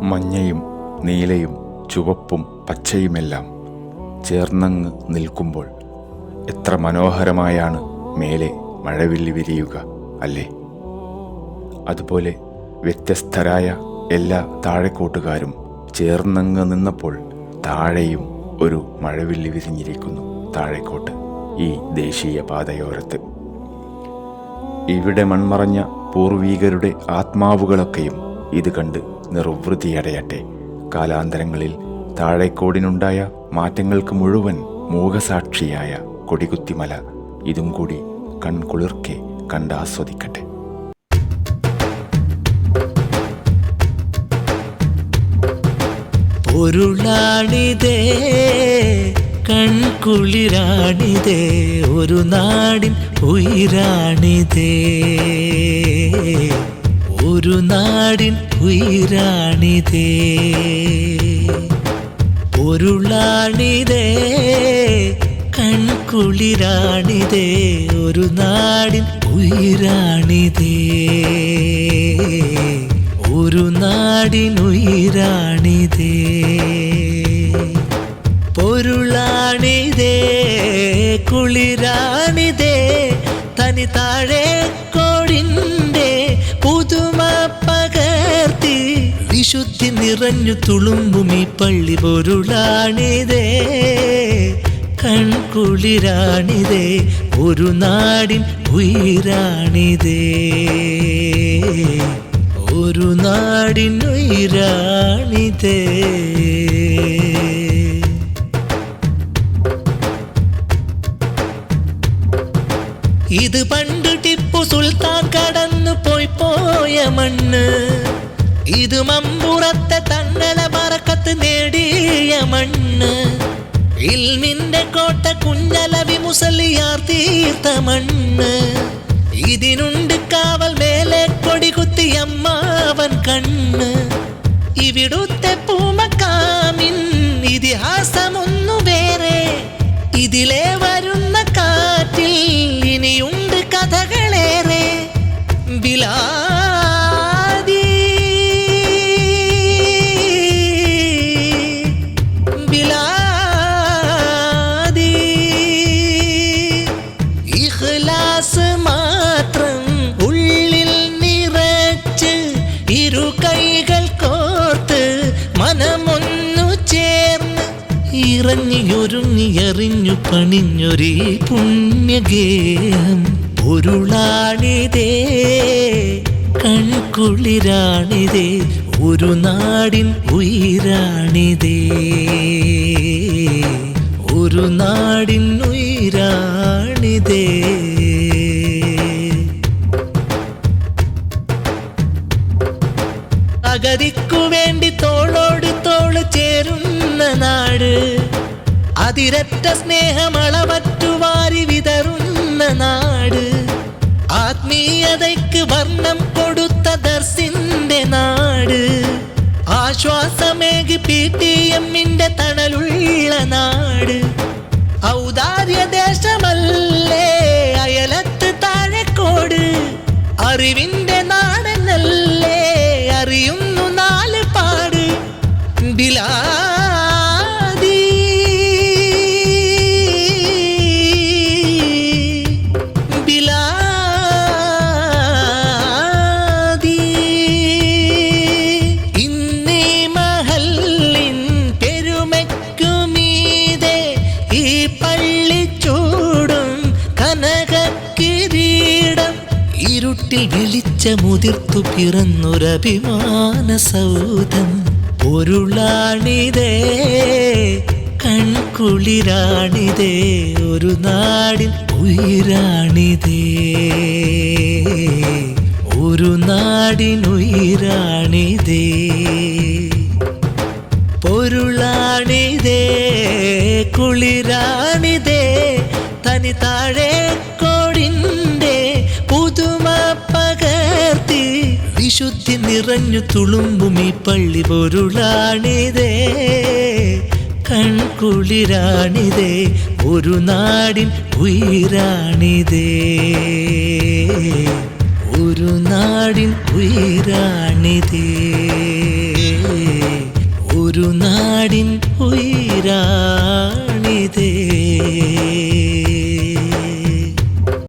മഞ്ഞയും നീലയും ചുവപ്പും പച്ചയുമെല്ലാം ചേർന്നങ്ങ് നിൽക്കുമ്പോൾ എത്ര മനോഹരമായാണ് മേലെ മഴവില്ല് വിരിയുക അല്ലേ? അതുപോലെ വ്യത്യസ്തരായ എല്ലാ താഴെക്കോട്ടുകാരും ചേർന്നങ്ങ് നിന്നപ്പോൾ താഴെയും ഒരു മഴവില്ല് വിരിഞ്ഞിരിക്കുന്നു. താഴെക്കോട്ട് ഈ ദേശീയ പാതയോരത്ത് ഇവിടെ മൺമറഞ്ഞ പൂർവീകരുടെ ആത്മാവുകളൊക്കെയും ഇത് കണ്ട് നിർവൃതിയടയട്ടെ. കാലാന്തരങ്ങളിൽ താഴേക്കോടിനുണ്ടായ മാറ്റങ്ങൾക്ക് മുഴുവൻ മൂകസാക്ഷിയായ കൊടികുത്തിമല ഇതും കൂടി കൺകുളിർക്കെ കണ്ടാസ്വദിക്കട്ടെ. പൊരുളാണിതേ കൺകുളിരാണിതേ ഒരു നാടിൻ ഉയിരാണിതേ, ഒരു നാടിൻ ഉയിരാണിതേ. പൊരുളാണിതേ കൺകുളിരാണിതേ ഒരു നാടിൻ ഉയിരാണിതേ, ഒരു നാടിൻ ഉയിരാണിതേ. പൊരുളാണിതേ കുളിരാണിതേ തനി താഴേക്കോടിൻ്റെ പുതുമ പകർത്തി വിശുദ്ധി നിറഞ്ഞു തുളുമ്പും ഈ പള്ളി. പൊരുളാണിതേ കൺകുളിരാണിതേ ഒരു നാടിൻ ഉയിരാണിതേ, ഒരു നാടിൻ ഉയിരാണിതേ. ഇത് പണ്ട് ടിപ്പു സുൽത്താൻ കടന്നു പോയ മണ്ണ്, ഇത് മമ്പുറത്തെ തങ്ങളെ ബറക്കത്ത് നേടിയ മണ്ണ്, ഇൽമിന്റെ കോട്ട കുഞ്ഞലവി മുസലിയാർ തീർത്ത മണ്ണ്. ഇതിനുണ്ട് കാവൽ മേലെ കൊടികുത്തി അമ്മാവൻ കണ്ണ്. ഇവിടുത്തെ പൂമക്കാമിൻ ഇതിഹാസമൊന്നു വേറെ, ഇതിലെ വരുന്ന കാറ്റിൽ ഇനിയുണ്ട് കഥകളേറെ. ബിലാദി ബിലാദി ഇഖ്ലാസ് മാത്രം ഉള്ളിൽ നിറച്ച് ഇരു കൈകൾ കോർത്ത് മനമൊന്നു ചേർന്ന് ഇറങ്ങിയൊരുങ്ങി എറിഞ്ഞു പണിഞ്ഞൊരീ പുണ്യഗേഹം. പൊരുളാണിതേ കൺകുളിരാണിതേ ഒരു നാടിൻ ഉയിരാണിതേ, ഒരു നാടിൻ ഉയിരാണിതേ. അഗതിക്കു വേണ്ടി തോളോട് തോള് ചേരുന്ന നാട്, അതിരറ്റ സ്നേഹമളവറ്റു വാരി വിതറുന്ന നാട്, ആത്മീയതയ്ക്ക് വർണ്ണം കൊടുത്ത ദർസിന്റെ നാട്, ആശ്വാസമേകി PTM-ന്റെ തണലുള്ള നാട്, ഔദാര്യ ദേശമല്ലേ അയലത്ത് താഴെക്കോട്, അറിവിന്റെ നാടെന്നല്ലേ അറിയുന്നു നാല് പാട്. ബിലാദി ബിലാദി ഇന്നീ മഹല്ലിൻ പെരുമയ്ക്കുമീതെ ഈ പള്ളി ചൂടും കനകക്കിരീടം, ഇരുട്ടിൽ വെളിച്ചമുതിർത്തു പിറന്നൊരഭിമാന സൗധം. പൊരുളാണിതേ കൺകുളിരാണിതേ ഒരു നാടിൻ ഉയിരാണിതേ, ഒരു നാടിൻ ഉയിരാണിതേ. പൊരുളാണിതേ കുളിരാണിതേ തനി താഴേക്കോടിൻ്റെ പുതുമ പകർത്തി വിശുദ്ധി നിറഞ്ഞു തുളുമ്പും ഈ പള്ളി. പൊരുളാണിതേ കൺകുളിരാണിതേ ഒരു നാടിൻ ഉയിരാണിതേ, ഒരു നാടിൻ ഉയിരാണിതേ. ഒരു നാടിൻ ഉയിരാണിതേ.